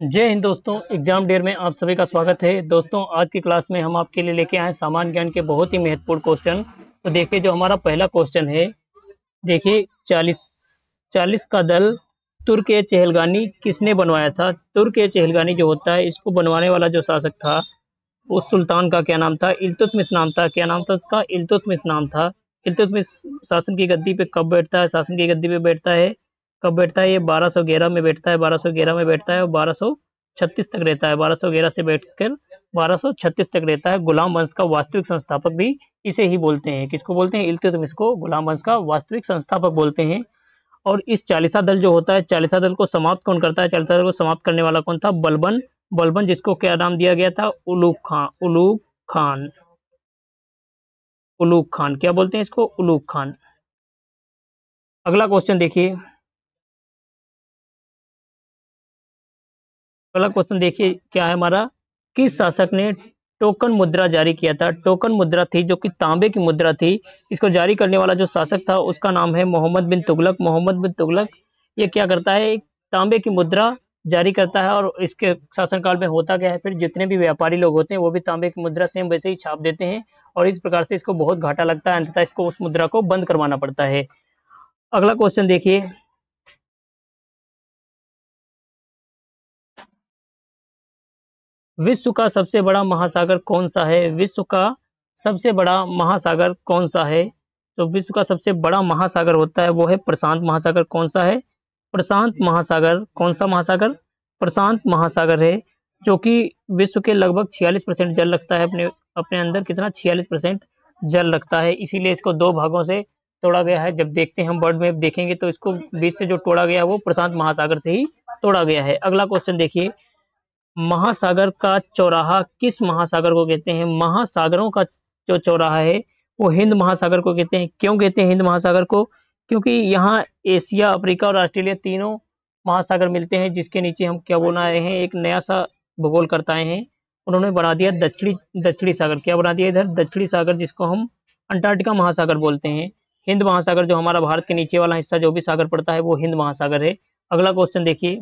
जय हिंद दोस्तों। Exam dare में आप सभी का स्वागत है। दोस्तों आज की क्लास में हम आपके लिए लेके आए हैं सामान्य ज्ञान के बहुत ही महत्वपूर्ण क्वेश्चन। तो देखिए जो हमारा पहला क्वेश्चन है, देखिए 40 का दल तुर्क ए चहलगानी किसने बनवाया था। तुर्क ए चहलगानी जो होता है, इसको बनवाने वाला जो शासक था उस सुल्तान का क्या नाम था? इल्तुतमिश नाम था। क्या नाम था उसका? इल्तुतमिश नाम था। इल्तुतमिश शासन की गद्दी पे कब बैठता है? शासन की गद्दी पे बैठता है, कब बैठता है? ये 1211 में बैठता है, 1211 में बैठता है और 1236 तक रहता है। 1211 से बैठकर 1236 तक रहता है। गुलाम वंश का वास्तविक संस्थापक भी इसे ही बोलते हैं। किसको बोलते हैं? इल्तुतमिश को गुलाम वंश का वास्तविक संस्थापक बोलते हैं। और इस 40 दल जो होता है, 40 दल को समाप्त कौन करता है? 40 दल को समाप्त करने वाला कौन था? बलबन। बलबन, जिसको क्या नाम दिया गया था? उलूग खान। उलूग खान। उलूग खान क्या बोलते हैं इसको? उलूग खान। अगला क्वेश्चन देखिए, अगला क्वेश्चन देखिए क्या है हमारा। किस शासक ने टोकन मुद्रा जारी किया था? टोकन मुद्रा थी जो कि तांबे की मुद्रा थी। इसको जारी करने वाला जो शासक था उसका नाम है मोहम्मद बिन तुगलक। मोहम्मद बिन तुगलक ये क्या करता है? एक तांबे की मुद्रा जारी करता है। और इसके शासनकाल में होता क्या है, फिर जितने भी व्यापारी लोग होते हैं वो भी तांबे की मुद्रा सेम वैसे ही छाप देते हैं और इस प्रकार से इसको बहुत घाटा लगता है। अंततः इसको उस मुद्रा को बंद करवाना पड़ता है। अगला क्वेश्चन देखिए, विश्व का सबसे बड़ा महासागर कौन सा है? विश्व का सबसे बड़ा महासागर कौन सा है? तो विश्व का सबसे बड़ा महासागर होता है वो है प्रशांत महासागर। कौन सा है? प्रशांत महासागर। कौन सा महासागर? प्रशांत महासागर है, जो कि विश्व के लगभग 46% जल रखता है अपने अपने अंदर। कितना? 46% जल रखता है। इसीलिए इसको दो भागों से तोड़ा गया है। जब देखते हैं हम वर्ल्ड मैप देखेंगे तो इसको बीच से जो तोड़ा गया है वो प्रशांत महासागर से ही तोड़ा गया है। अगला क्वेश्चन देखिए, महासागर का चौराहा किस महासागर को कहते हैं? महासागरों का जो चौराहा है वो हिंद महासागर को कहते हैं। क्यों कहते हैं हिंद महासागर को? क्योंकि यहाँ एशिया, अफ्रीका और ऑस्ट्रेलिया तीनों महासागर मिलते हैं, जिसके नीचे हम क्या बना रहे हैं? एक नया सा भूगोल करताए हैं, उन्होंने बना दिया दक्षिणी दक्षिणी सागर। क्या बना दिया इधर? दक्षिणी सागर, जिसको हम अंटार्कटिका महासागर बोलते हैं। हिंद महासागर जो हमारा भारत के नीचे वाला हिस्सा जो भी सागर पड़ता है वो हिंद महासागर है। अगला क्वेश्चन देखिए,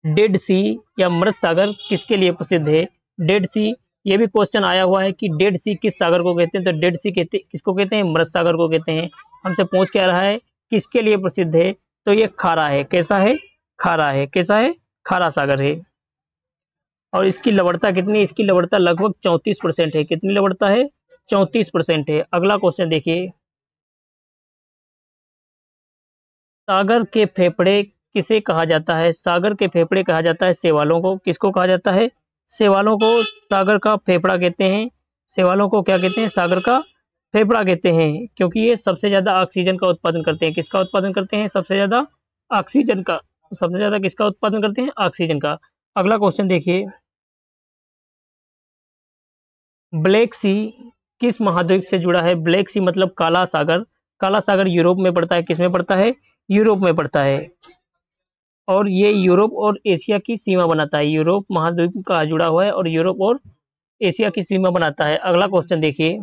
डेड सी या मृत सागर किसके लिए प्रसिद्ध है? डेड सी, ये भी क्वेश्चन आया हुआ है कि डेड सी किस सागर को कहते हैं। तो डेड सी किसको कहते हैं? मृत सागर को कहते हैं। हमसे पूछ क्या रहा है किसके लिए प्रसिद्ध है? तो ये खारा है। कैसा है? खारा है। कैसा है? खारा सागर है। और इसकी लवणता कितनी? इसकी लवणता लगभग 34% है। कितनी लवणता है? 34% है। अगला क्वेश्चन देखिए, सागर के फेफड़े किसे कहा जाता है? सागर के फेफड़े कहा जाता है शैवालों को। किसको कहा जाता है? शैवालों को सागर का फेफड़ा कहते हैं। शैवालों को क्या कहते हैं? सागर का फेफड़ा कहते हैं, क्योंकि ये सबसे ज्यादा ऑक्सीजन का उत्पादन करते हैं। किसका उत्पादन करते हैं? सबसे ज्यादा ऑक्सीजन का। सबसे ज्यादा किसका उत्पादन करते हैं? ऑक्सीजन का। अगला क्वेश्चन देखिए, ब्लैक सी किस महाद्वीप से जुड़ा है? ब्लैक सी मतलब काला सागर। काला सागर यूरोप में पड़ता है। किस में पड़ता है? यूरोप में पड़ता है। और ये यूरोप और एशिया की सीमा बनाता है। यूरोप महाद्वीप का जुड़ा हुआ है और यूरोप और एशिया की सीमा बनाता है। अगला क्वेश्चन देखिए,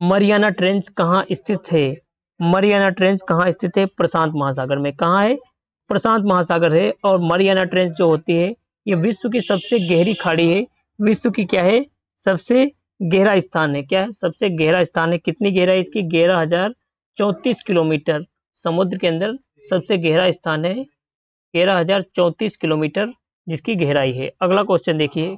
मरियाना ट्रेंच कहाँ स्थित है? मरियाना ट्रेंच कहाँ स्थित है? प्रशांत महासागर में। कहाँ है? प्रशांत महासागर है। और मरियाना ट्रेंच जो होती है ये विश्व की सबसे गहरी खाड़ी है। विश्व की क्या है? सबसे गहरा स्थान है। क्या है? सबसे गहरा स्थान है। कितनी गहराई इसकी? 11,034 किलोमीटर। समुद्र के अंदर सबसे गहरा स्थान है, 11,034 किलोमीटर जिसकी गहराई है। अगला क्वेश्चन देखिए,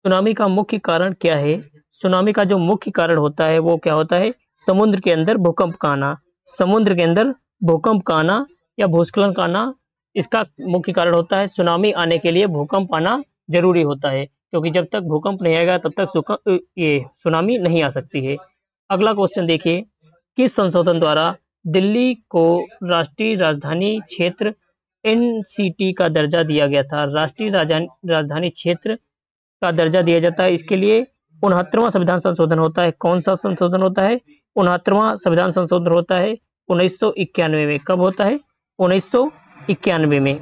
सुनामी का मुख्य कारण क्या है? सुनामी का जो मुख्य कारण होता है वो क्या होता है? समुद्र के अंदर भूकंप का आना। समुद्र के अंदर भूकंप का आना या भूस्खलन का आना इसका मुख्य कारण होता है। सुनामी आने के लिए भूकंप आना जरूरी होता है, क्योंकि जब तक भूकंप नहीं आएगा तब तक ये सुनामी नहीं आ सकती है। अगला क्वेश्चन देखिए, किस संशोधन द्वारा दिल्ली को राष्ट्रीय राजधानी क्षेत्र एनसीटी का दर्जा दिया गया था? राष्ट्रीय राजधानी क्षेत्र का दर्जा दिया जाता है। इसके लिए 69वां संविधान संशोधन होता है। कौन सा संशोधन होता है? 69वां संविधान संशोधन होता है 1991 में। कब होता है? 1991 में।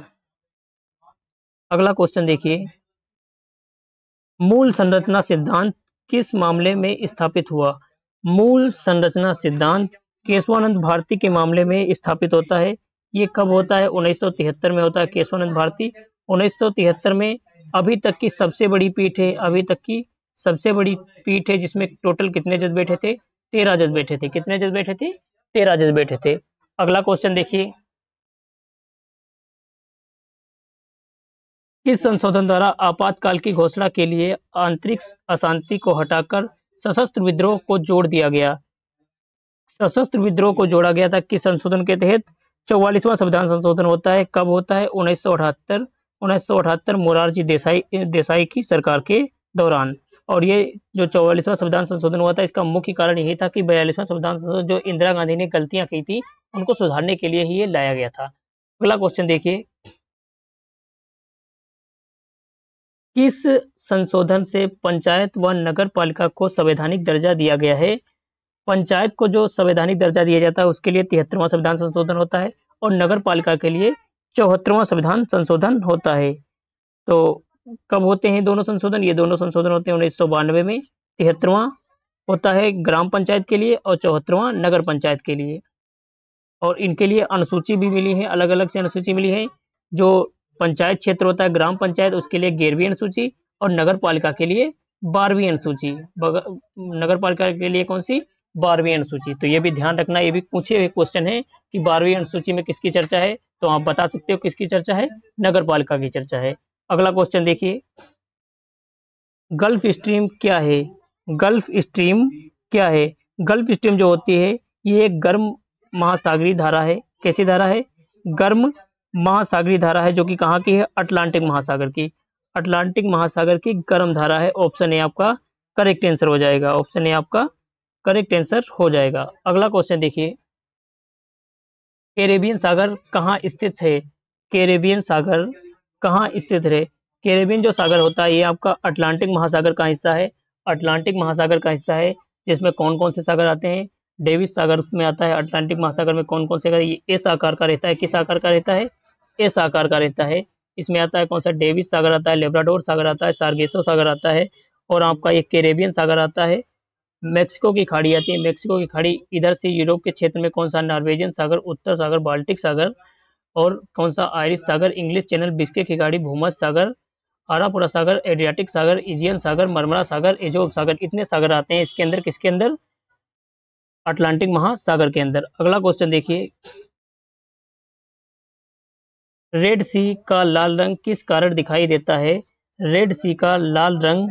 अगला क्वेश्चन देखिए, मूल संरचना सिद्धांत किस मामले में स्थापित हुआ? मूल संरचना सिद्धांत केशवानंद भारती के मामले में स्थापित होता है। ये कब होता है? 1973 में होता है केशवानंद भारती, 1973 में। अभी तक की सबसे बड़ी पीठ है, अभी तक की सबसे बड़ी पीठ है, जिसमें टोटल कितने जज बैठे थे? 13 जज बैठे थे। कितने जज बैठे थे? 13 जज बैठे थे। अगला क्वेश्चन देखिए, किस संशोधन द्वारा आपातकाल की घोषणा के लिए आंतरिक अशांति को हटाकर सशस्त्र विद्रोह को जोड़ दिया गया? सशस्त्र विद्रोह को जोड़ा गया था किस संशोधन के तहत? 44वां संविधान संशोधन होता है। कब होता है? 1978 मोरारजी देसाई की सरकार के दौरान। और ये जो 44वां संविधान संशोधन हुआ था, इसका मुख्य कारण यही था कि 42वां संविधान संशोधन जो इंदिरा गांधी ने गलतियां की थी उनको सुधारने के लिए ही ये लाया गया था। अगला क्वेश्चन देखिए, किस संशोधन से पंचायत व नगर पालिका को संवैधानिक दर्जा दिया गया है? पंचायत को जो संवैधानिक दर्जा दिया जाता है उसके लिए 73वां संविधान संशोधन होता है, और नगर पालिका के लिए 74वां संविधान संशोधन होता है। तो कब होते हैं दोनों संशोधन? ये दोनों संशोधन होते हैं 1992 में। 73वां होता है ग्राम पंचायत के लिए और 74वां नगर पंचायत के लिए। और इनके लिए अनुसूची भी मिली है, अलग अलग से अनुसूची मिली है। जो पंचायत क्षेत्र होता है ग्राम पंचायत, उसके लिए 11वीं अनुसूची, और नगर पालिका के लिए 12वीं अनुसूची। नगर पालिका के लिए कौन सी? 12वीं अनुसूची। तो ये भी ध्यान रखना, ये भी पूछे हुए क्वेश्चन है कि 12वीं अनुसूची में किसकी चर्चा है, तो आप बता सकते हो किसकी चर्चा है? नगर पालिका की चर्चा है। अगला क्वेश्चन देखिए, गल्फ स्ट्रीम क्या है? गल्फ स्ट्रीम क्या है? गल्फ स्ट्रीम जो होती है ये एक गर्म महासागरीय धारा है। कैसी धारा है? गर्म महासागरीय धारा है, जो कि कहाँ की है? अटलांटिक महासागर की। अटलांटिक महासागर की गर्म धारा है। ऑप्शन ए आपका करेक्ट आंसर हो जाएगा। ऑप्शन ए आपका करेक्ट आंसर हो जाएगा। अगला क्वेश्चन देखिए, कैरेबियन सागर कहाँ स्थित है? कैरेबियन सागर कहाँ स्थित है? कैरेबियन जो सागर होता है ये आपका अटलांटिक महासागर का हिस्सा है। अटलांटिक महासागर का हिस्सा है, जिसमें कौन कौन से सागर आते हैं? डेविस सागर में आता है। अटलांटिक महासागर में कौन कौन से? ये एस आकार का रहता है। किस आकार का रहता है? एस आकार का रहता है। इसमें आता है कौन सा? डेविस सागर आता है, लेब्राडोर सागर आता है, सार्गेसो सागर आता है, और आपका ये कैरेबियन सागर आता है। मेक्सिको की खाड़ी आती है। मेक्सिको की खाड़ी इधर से यूरोप के क्षेत्र में कौन सा? नॉर्वेजियन सागर, उत्तर सागर, बाल्टिक सागर, और कौन सा? आयरिश सागर, इंग्लिश चैनल, बिस्के की खाड़ी, भूमध्य सागर, आरापुरा सागर, एड्रियाटिक सागर, इजियन सागर, मरमरा सागर, एजोब सागर। इतने सागर आते हैं इसके अंदर। किसके अंदर? अटलांटिक महासागर के अंदर। अगला क्वेश्चन देखिए, रेड सी का लाल रंग किस कारण दिखाई देता है? रेड सी का लाल रंग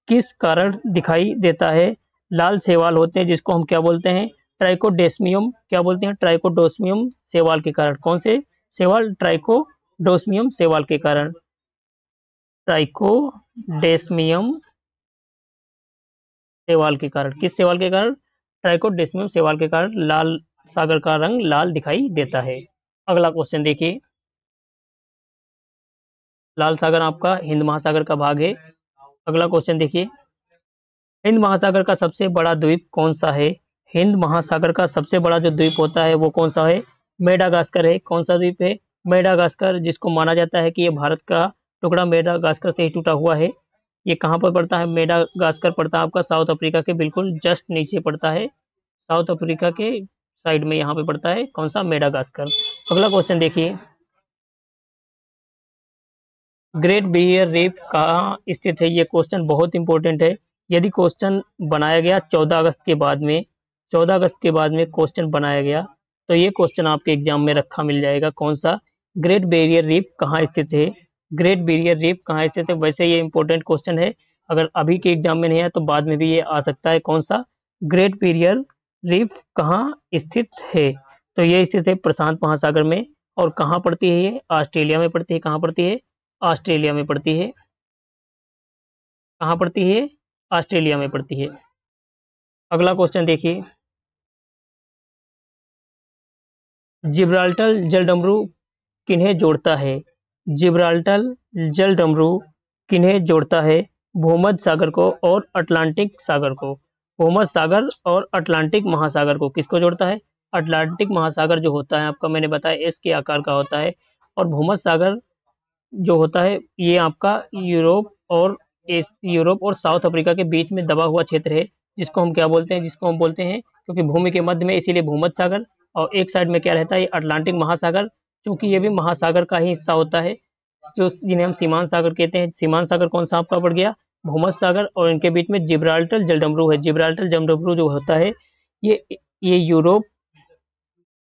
किस कारण दिखाई देता है? लाल शैवाल होते हैं, जिसको हम क्या बोलते हैं? ट्राइकोडेस्मियम। क्या बोलते हैं? ट्राइकोडोस्मियम शैवाल के कारण। कौन से शैवाल? ट्राइकोडोस्मियम शैवाल के कारण। ट्राइकोडेस्मियम शैवाल के कारण। किस शैवाल के कारण? ट्राइकोडेस्मियम शैवाल के कारण लाल सागर का रंग लाल दिखाई देता है। अगला क्वेश्चन देखिए, लाल सागर आपका हिंद महासागर का भाग है। अगला क्वेश्चन देखिए, हिंद महासागर का सबसे बड़ा द्वीप कौन सा है? हिंद महासागर का सबसे बड़ा जो द्वीप होता है वो कौन सा है? मेडागास्कर है। कौन सा द्वीप है? मेडागास्कर, जिसको माना जाता है कि ये भारत का टुकड़ा मेडागास्कर से ही टूटा हुआ है। ये कहाँ पर पड़ता है? मेडागास्कर पड़ता है आपका साउथ अफ्रीका के बिल्कुल जस्ट नीचे पड़ता है। साउथ अफ्रीका के साइड में यहाँ पे पड़ता है। कौन सा? मेडागास्कर। अगला क्वेश्चन देखिए, ग्रेट बैरियर रीफ कहाँ स्थित है? ये क्वेश्चन बहुत इंपॉर्टेंट है। यदि क्वेश्चन बनाया गया 14 अगस्त के बाद में, 14 अगस्त के बाद में क्वेश्चन बनाया गया, तो ये क्वेश्चन आपके एग्जाम में रखा मिल जाएगा। कौन सा? ग्रेट बैरियर रीफ कहाँ स्थित है? ग्रेट बैरियर रीफ कहाँ स्थित है? वैसे ये इंपॉर्टेंट क्वेश्चन है, अगर अभी के एग्जाम में नहीं है तो बाद में भी ये आ सकता है। कौन सा? ग्रेट बैरियर रीफ कहाँ स्थित है? तो ये स्थित है प्रशांत महासागर में। और कहाँ पड़ती है ये? ऑस्ट्रेलिया में पड़ती है। कहाँ पड़ती है? ऑस्ट्रेलिया में पड़ती है। कहाँ पड़ती है? ऑस्ट्रेलिया में पड़ती है। अगला क्वेश्चन देखिए, जिब्राल्टर जलडमरू किन्हें जोड़ता है? जिब्राल्टर जलडमरू किन्हें जोड़ता है? भूमध्य सागर को और अटलांटिक सागर को। भूमध्य सागर और अटलांटिक महासागर को किसको जोड़ता है? अटलांटिक महासागर जो होता है आपका, मैंने बताया एस के आकार का होता है, और भूमध्य सागर जो होता है ये आपका यूरोप और साउथ अफ्रीका के बीच में दबा हुआ क्षेत्र है, जिसको हम क्या बोलते हैं? जिसको हम बोलते हैं क्योंकि भूमि के मध्य में, इसीलिए भूमध्य सागर। और एक साइड में क्या रहता है, ये अटलांटिक महासागर, क्योंकि ये भी महासागर का ही हिस्सा होता है, जो जिन्हें हम सीमांत सागर कहते हैं। सीमांत सागर कौन सा आपका पड़ गया, भूमध्य सागर। और इनके बीच में जिब्राल्टर जलडमरू है। जिब्राल्टर जलडमरू जो होता है ये यूरोप,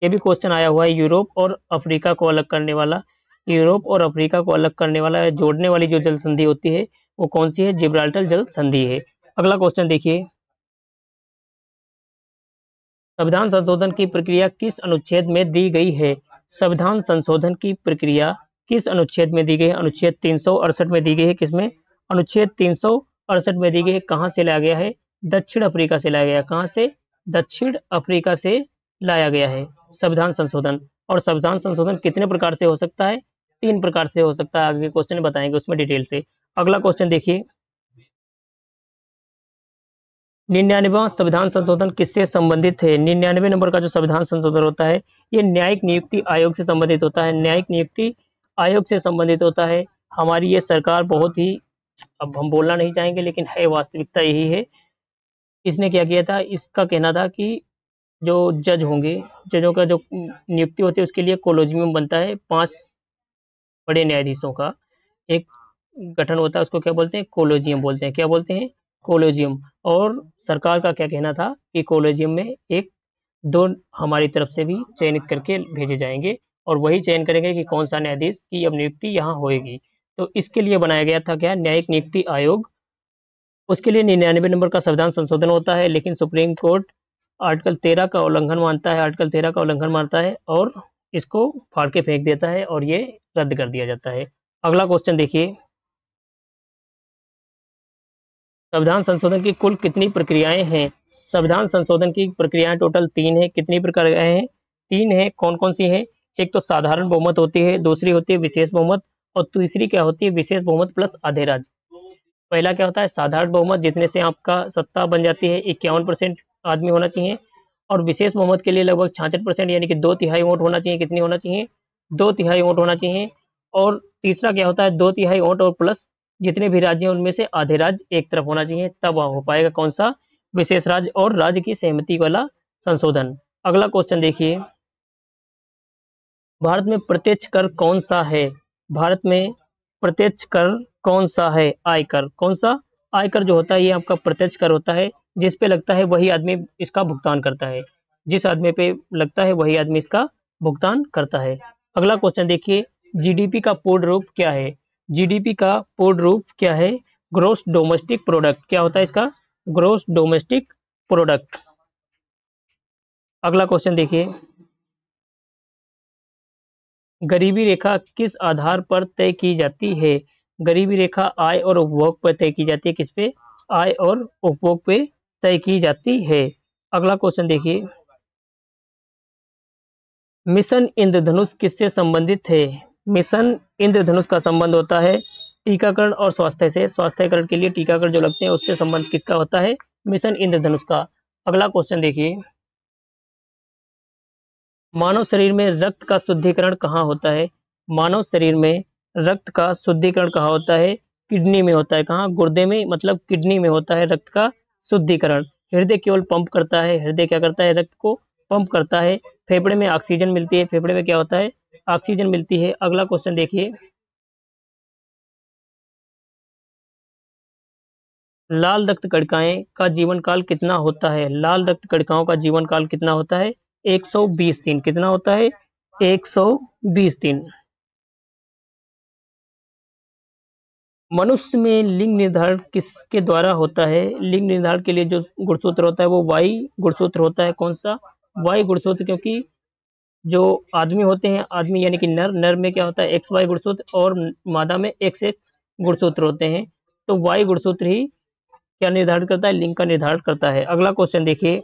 ये भी क्वेश्चन आया हुआ है, यूरोप और अफ्रीका को अलग करने वाला, यूरोप और अफ्रीका को अलग करने वाला जोड़ने वाली जो जल संधि होती है वो कौन सी है, जिब्राल्टर जल संधि है। अगला क्वेश्चन देखिए, संविधान संशोधन की प्रक्रिया किस अनुच्छेद में दी गई है। संविधान संशोधन की प्रक्रिया किस अनुच्छेद में दी गई है, अनुच्छेद 368 में दी गई है। किसमें, अनुच्छेद 368 में दी गई है। कहाँ से लाया गया है, दक्षिण अफ्रीका से लाया गया। कहाँ से, दक्षिण अफ्रीका से लाया गया है संविधान संशोधन। और संविधान संशोधन कितने प्रकार से हो सकता है, 3 प्रकार से हो सकता है। आगे क्वेश्चन बताएंगे उसमें डिटेल से। अगला क्वेश्चन देखिए, 99वां संविधान संशोधन किससे संबंधित है। 99 नंबर का जो संविधान संशोधन होता है ये न्यायिक नियुक्ति आयोग से संबंधित होता है। न्यायिक नियुक्ति आयोग से संबंधित होता है। हमारी ये सरकार बहुत ही, अब हम बोलना नहीं चाहेंगे लेकिन है, वास्तविकता यही है। इसने क्या किया था, इसका कहना था कि जो जज होंगे, जजों का जो नियुक्ति होती है उसके लिए कोलोजियम बनता है। 5 बड़े न्यायाधीशों का एक गठन होता है, उसको क्या बोलते हैं, कोलोजियम बोलते हैं। क्या बोलते हैं, कोलोजियम। और सरकार का क्या कहना था कि कोलोजियम में 1-2 हमारी तरफ से भी चयनित करके भेजे जाएंगे और वही चयन करेंगे कि कौन सा न्यायाधीश की अब नियुक्ति यहाँ होएगी। तो इसके लिए बनाया गया था क्या, न्यायिक नियुक्ति आयोग। उसके लिए 99 नंबर का संविधान संशोधन होता है। लेकिन सुप्रीम कोर्ट आर्टिकल 13 का उल्लंघन मानता है, आर्टिकल 13 का उल्लंघन मानता है और इसको फाड़ के फेंक देता है और ये रद्द कर दिया जाता है। अगला क्वेश्चन देखिए, संविधान संशोधन की कुल कितनी प्रक्रियाएं हैं। संविधान संशोधन की प्रक्रियाएं टोटल 3 है। कितनी प्रक्रियाएं हैं, 3 है। कौन कौन सी हैं, एक तो साधारण बहुमत होती है, दूसरी होती है विशेष बहुमत और तीसरी क्या होती है, विशेष बहुमत प्लस आधे राज्य। पहला क्या होता है, साधारण बहुमत, जितने से आपका सत्ता बन जाती है, 51% आदमी होना चाहिए। और विशेष बहुमत के लिए लगभग 66% यानी कि 2/3 वोट होना चाहिए। कितनी होना चाहिए, 2/3 वोट होना चाहिए। और तीसरा क्या होता है, 2/3 वोट और प्लस जितने भी राज्य हैं उनमें से आधे राज्य एक तरफ होना चाहिए, तब हो पाएगा कौन सा, विशेष राज्य और राज्य की सहमति वाला संशोधन। अगला क्वेश्चन देखिए, भारत में प्रत्यक्ष कर कौन सा है। भारत में प्रत्यक्ष कर कौन सा है, आयकर। कौन सा, आयकर जो होता है ये आपका प्रत्यक्ष कर होता है, जिस पे लगता है वही आदमी इसका भुगतान करता है। जिस आदमी पे लगता है वही आदमी इसका भुगतान करता है। अगला क्वेश्चन देखिए, जीडीपी का पूर्ण रूप क्या है। जीडीपी का पूर्ण रूप क्या है, ग्रोस डोमेस्टिक प्रोडक्ट। क्या होता है इसका, ग्रोस डोमेस्टिक प्रोडक्ट। अगला क्वेश्चन देखिए, गरीबी रेखा किस आधार पर तय की जाती है। गरीबी रेखा आय और उपभोग पर तय की जाती है। किस पे, आय और उपभोग पे तय की जाती है। अगला क्वेश्चन देखिए, मिशन इंद्रधनुष किससे संबंधित है। मिशन इंद्रधनुष का संबंध होता है टीकाकरण और स्वास्थ्य से। स्वास्थ्यकरण के लिए टीकाकरण जो लगते हैं उससे संबंध किसका होता है, मिशन इंद्रधनुष का। अगला क्वेश्चन देखिए, मानव शरीर में रक्त का शुद्धिकरण कहाँ होता है। मानव शरीर में रक्त का शुद्धिकरण कहाँ होता है, किडनी में होता है। कहाँ, गुर्दे में, मतलब किडनी में होता है रक्त का शुद्धिकरण। हृदय केवल पंप करता है, हृदय क्या करता है, रक्त को पंप करता है। फेफड़े में ऑक्सीजन मिलती है, फेफड़े में क्या होता है, ऑक्सीजन मिलती है। अगला क्वेश्चन देखिए, लाल रक्त कणिकाएं का जीवन काल कितना होता है। लाल रक्त कणिकाओं का जीवन काल कितना होता है, 120 दिन। कितना होता है, 120 दिन। मनुष्य में लिंग निर्धारण किसके द्वारा होता है। लिंग निर्धारण के लिए जो गुणसूत्र होता है वो वाई गुणसूत्र होता है। कौन सा, वाई गुणसूत्र, क्योंकि जो आदमी होते हैं, आदमी यानी कि नर, नर में क्या होता है, XY गुणसूत्र और मादा में XX गुणसूत्र होते हैं। तो वाई गुणसूत्र ही क्या निर्धारण करता है, लिंग का निर्धारण करता है। अगला क्वेश्चन देखिए,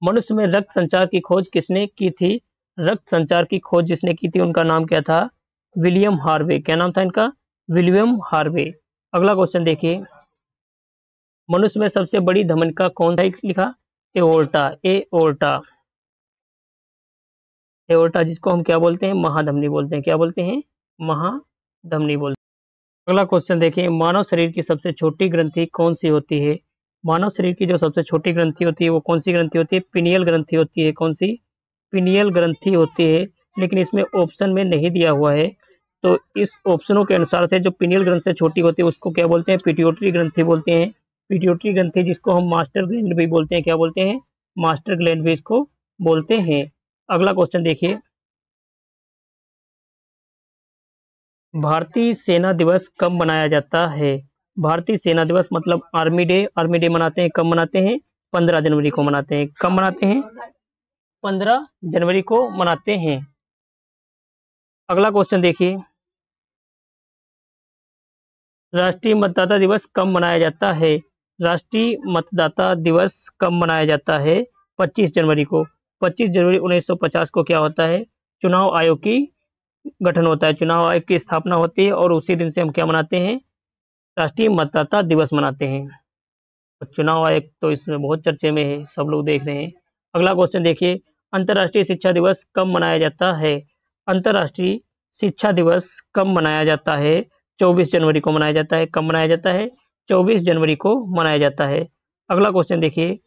मनुष्य में रक्त संचार की खोज किसने की थी। रक्त संचार की खोज जिसने की थी उनका नाम क्या था, विलियम हार्वे। क्या नाम था इनका, विलियम हार्वे। अगला क्वेश्चन देखिए, मनुष्य में सबसे बड़ी धमनिका कौन सा लिखा, एओर्टा। एओर्टा, एओर्टा जिसको हम क्या बोलते हैं, महाधमनी बोलते हैं। क्या बोलते हैं, महाधमनी बोलते हैं। अगला क्वेश्चन देखिए, मानव शरीर की सबसे छोटी ग्रंथि कौन सी होती है। मानव शरीर की जो सबसे छोटी ग्रंथि होती है वो कौन सी ग्रंथि होती है? पिनियल ग्रंथि होती है। कौन सी? पिनियल ग्रंथि होती है। लेकिन इसमें ऑप्शन में नहीं दिया हुआ है, तो इस ऑप्शनों के अनुसार से जो पिनियल ग्रंथि से छोटी होती है उसको क्या बोलते हैं? पिट्यूटरी ग्रंथि बोलते हैं। पिट्यूटरी ग्रंथि जिसको हम मास्टर ग्लैंड भी बोलते हैं, क्या बोलते हैं? मास्टर ग्लैंड भी इसको बोलते हैं। अगला क्वेश्चन देखिए, भारतीय सेना दिवस कब मनाया जाता है? भारतीय सेना दिवस मतलब आर्मी डे। आर्मी डे मनाते हैं, कब मनाते हैं? 15 जनवरी को मनाते हैं। कब मनाते हैं? 15 जनवरी को मनाते हैं। अगला क्वेश्चन देखिए, राष्ट्रीय मतदाता दिवस कब मनाया जाता है? राष्ट्रीय मतदाता दिवस कब मनाया जाता है? 25 जनवरी को। 25 जनवरी 1950 को क्या होता है? चुनाव आयोग की गठन होता है, चुनाव आयोग की स्थापना होती है और उसी दिन से हम क्या मनाते हैं? राष्ट्रीय मतदाता दिवस मनाते हैं। चुनाव आयोग तो इसमें बहुत चर्चे में है, सब लोग देख रहे हैं। अगला क्वेश्चन देखिए, अंतर्राष्ट्रीय शिक्षा दिवस कब मनाया जाता है? अंतर्राष्ट्रीय शिक्षा दिवस कब मनाया जाता है? 24 जनवरी को मनाया जाता है। कब मनाया जाता है? 24 जनवरी को मनाया जाता है। अगला क्वेश्चन देखिए,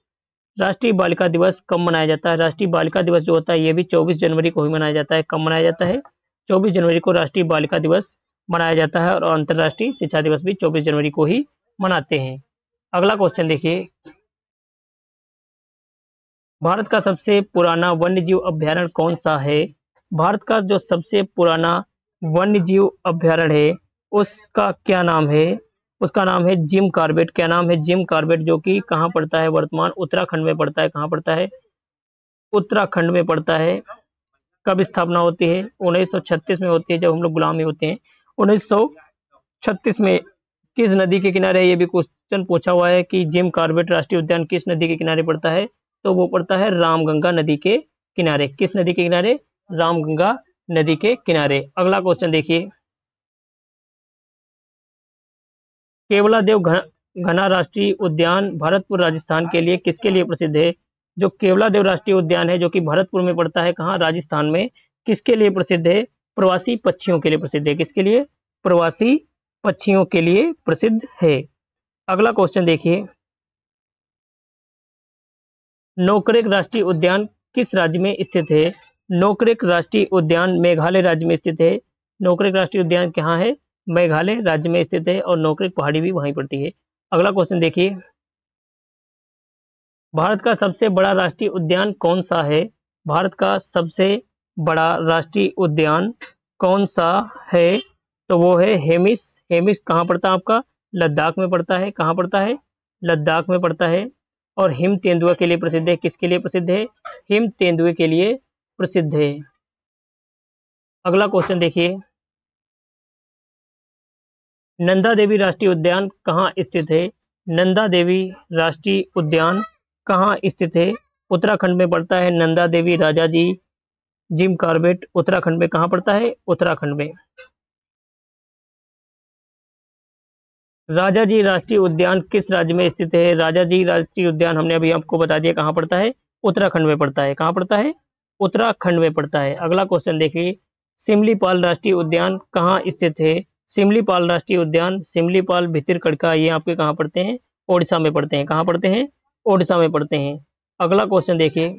राष्ट्रीय बालिका दिवस कब मनाया जाता है? राष्ट्रीय बालिका दिवस जो होता है ये भी 24 जनवरी को ही मनाया जाता है। कब मनाया जाता है? 24 जनवरी को राष्ट्रीय बालिका दिवस मनाया जाता है और अंतर्राष्ट्रीय शिक्षा दिवस भी 24 जनवरी को ही मनाते हैं। अगला क्वेश्चन देखिए, भारत का सबसे पुराना वन्यजीव अभ्यारण्य कौन सा है? भारत का जो सबसे पुराना वन्यजीव अभ्यारण्य है उसका क्या नाम है? उसका नाम है जिम कॉर्बेट। क्या नाम है? जिम कॉर्बेट, जो कि कहाँ पड़ता है? वर्तमान उत्तराखंड में पड़ता है। कहाँ पड़ता है? उत्तराखंड में पड़ता है। कब स्थापना होती है? 1936 में होती है, जब हम लोग गुलामी होते हैं। 1936 में। किस नदी के किनारे? ये भी क्वेश्चन पूछा हुआ है कि जिम कॉर्बेट राष्ट्रीय उद्यान किस नदी के किनारे पड़ता है? तो वो पड़ता है रामगंगा नदी के किनारे। किस नदी के किनारे? रामगंगा नदी के किनारे। अगला क्वेश्चन देखिए, केवलादेव घना राष्ट्रीय उद्यान भरतपुर राजस्थान के लिए किसके लिए प्रसिद्ध है? जो केवलादेव राष्ट्रीय उद्यान है जो कि भरतपुर में पड़ता है, कहाँ? राजस्थान में। किसके लिए प्रसिद्ध है? प्रवासी पक्षियों के लिए प्रसिद्ध है। किसके लिए? प्रवासी पक्षियों के लिए प्रसिद्ध है। अगला क्वेश्चन देखिए, नोकरेक राष्ट्रीय उद्यान किस राज्य में स्थित है? नोकरेक राष्ट्रीय उद्यान मेघालय राज्य में स्थित है। नोकरेक राष्ट्रीय उद्यान कहाँ है? मेघालय राज्य में स्थित है और नोकरेक पहाड़ी भी वहीं पड़ती है। अगला क्वेश्चन देखिए, भारत का सबसे बड़ा राष्ट्रीय उद्यान कौन सा है? भारत का सबसे बड़ा राष्ट्रीय उद्यान कौन सा है? तो वो है हेमिस। हेमिस कहाँ पड़ता है आपका? लद्दाख में पड़ता है। कहाँ पड़ता है? लद्दाख में पड़ता है और हिम तेंदुआ के लिए प्रसिद्ध है। किसके लिए प्रसिद्ध है? हिम तेंदुए के लिए प्रसिद्ध है। अगला क्वेश्चन देखिए, नंदा देवी राष्ट्रीय उद्यान कहाँ स्थित है? नंदा देवी राष्ट्रीय उद्यान कहाँ स्थित है? उत्तराखंड में पड़ता है। नंदा देवी राजाजी जिम कॉर्बेट उत्तराखंड में कहाँ पड़ता है? उत्तराखंड में। राजाजी राष्ट्रीय उद्यान किस राज्य में स्थित है? राजाजी राष्ट्रीय उद्यान हमने अभी आपको बता दिया कहाँ पड़ता है? उत्तराखंड में पड़ता है। कहाँ पड़ता है? उत्तराखंड में पड़ता है। अगला क्वेश्चन देखिए, सिमलीपाल राष्ट्रीय उद्यान कहाँ स्थित है? सिमलीपाल राष्ट्रीय उद्यान, सिमलीपाल, भितरकनिका, ये आपके कहाँ पड़ते हैं? ओडिशा में पड़ते हैं। कहाँ पड़ते हैं? ओडिशा में पड़ते हैं। अगला क्वेश्चन देखिए,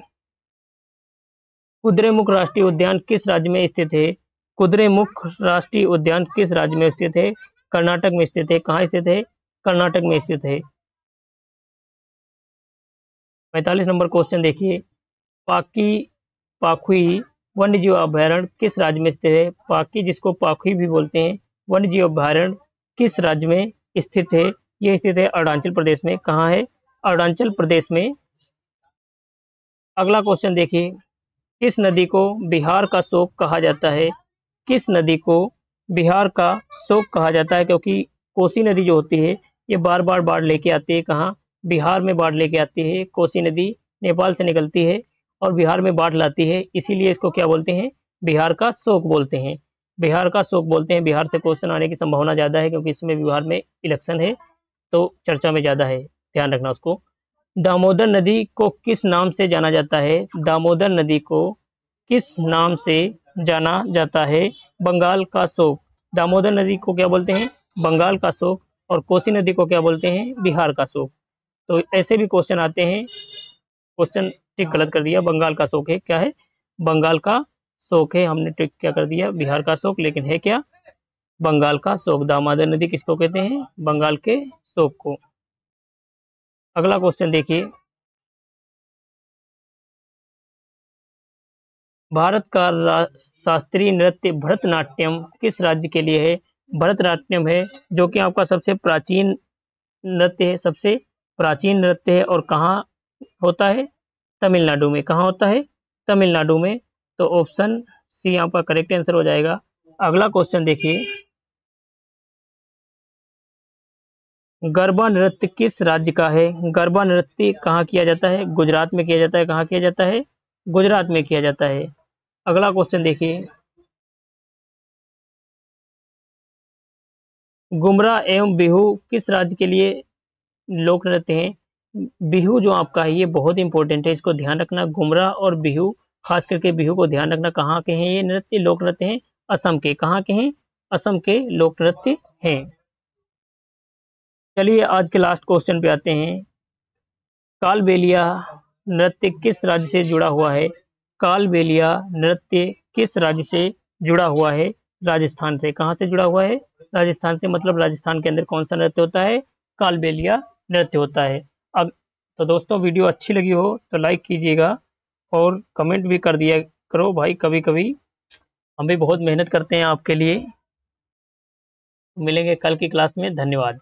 कुद्रेमुख राष्ट्रीय उद्यान किस राज्य में स्थित है? कुद्रेमुख राष्ट्रीय उद्यान किस राज्य में स्थित है? कर्नाटक में स्थित है। कहाँ स्थित है? कर्नाटक में स्थित है। 45 नंबर क्वेश्चन देखिए, पाखुई वन्यजीव अभयारण्य किस राज्य में स्थित है? पाकी, जिसको पाखुई भी बोलते हैं, वन्यजीव अभयारण्य किस राज्य में स्थित है? ये स्थित है अरुणाचल प्रदेश में। कहाँ है? अरुणाचल प्रदेश में। अगला क्वेश्चन देखिए, किस नदी को बिहार का शोक कहा जाता है? किस नदी को बिहार का शोक कहा जाता है? क्योंकि कोसी नदी जो होती है ये बार बार बाढ़ लेके आती है। कहाँ? बिहार में बाढ़ लेके आती है। कोसी नदी नेपाल से निकलती है और बिहार में बाढ़ लाती है, इसीलिए इसको क्या बोलते हैं? बिहार का शोक बोलते हैं। बिहार का शोक बोलते हैं। बिहार से क्वेश्चन आने की संभावना ज़्यादा है क्योंकि इसमें बिहार में इलेक्शन है तो चर्चा में ज़्यादा है, ध्यान रखना उसको। दामोदर नदी को किस नाम से जाना जाता है? दामोदर नदी को किस नाम से जाना जाता है? बंगाल का शोक। दामोदर नदी को क्या बोलते हैं? बंगाल का शोक। और कोसी नदी को क्या बोलते हैं? बिहार का शोक। तो ऐसे भी क्वेश्चन आते हैं। क्वेश्चन टिक गलत कर दिया, बंगाल का शोक है, क्या है, बंगाल का शोक है, हमने टिक क्या कर दिया, बिहार का शोक, लेकिन है क्या, बंगाल का शोक। दामोदर नदी किसको कहते हैं, बंगाल के शोक को। अगला क्वेश्चन देखिए, भारत का शास्त्रीय नृत्य भरतनाट्यम किस राज्य के लिए है। भरतनाट्यम है जो कि आपका सबसे प्राचीन नृत्य है, सबसे प्राचीन नृत्य है, और कहाँ होता है, तमिलनाडु में। कहाँ होता है, तमिलनाडु में। तो ऑप्शन सी आपका करेक्ट आंसर हो जाएगा। अगला क्वेश्चन देखिए, गरबा नृत्य किस राज्य का है। गरबा नृत्य कहाँ किया जाता है, गुजरात में किया जाता है। कहाँ किया जाता है, गुजरात में किया जाता है। अगला क्वेश्चन देखिए, गुमराह एवं बिहू किस राज्य के लिए लोक नृत्य हैं। बिहू जो आपका है ये बहुत इंपॉर्टेंट है, इसको ध्यान रखना। गुमराह और बिहू, खास करके बिहू को ध्यान रखना, कहाँ के हैं ये नृत्य, लोक नृत्य हैं, असम के। कहाँ के हैं, असम के लोक नृत्य हैं। चलिए आज के लास्ट क्वेश्चन पे आते हैं, कालबेलिया नृत्य किस राज्य से जुड़ा हुआ है। कालबेलिया नृत्य किस राज्य से जुड़ा हुआ है, राजस्थान से। कहाँ से जुड़ा हुआ है, राजस्थान से, मतलब राजस्थान के अंदर कौन सा नृत्य होता है, कालबेलिया नृत्य होता है। अब तो दोस्तों वीडियो अच्छी लगी हो तो लाइक कीजिएगा और कमेंट भी कर दिया करो भाई, कभी कभी हम भी बहुत मेहनत करते हैं आपके लिए। मिलेंगे कल की क्लास में, धन्यवाद।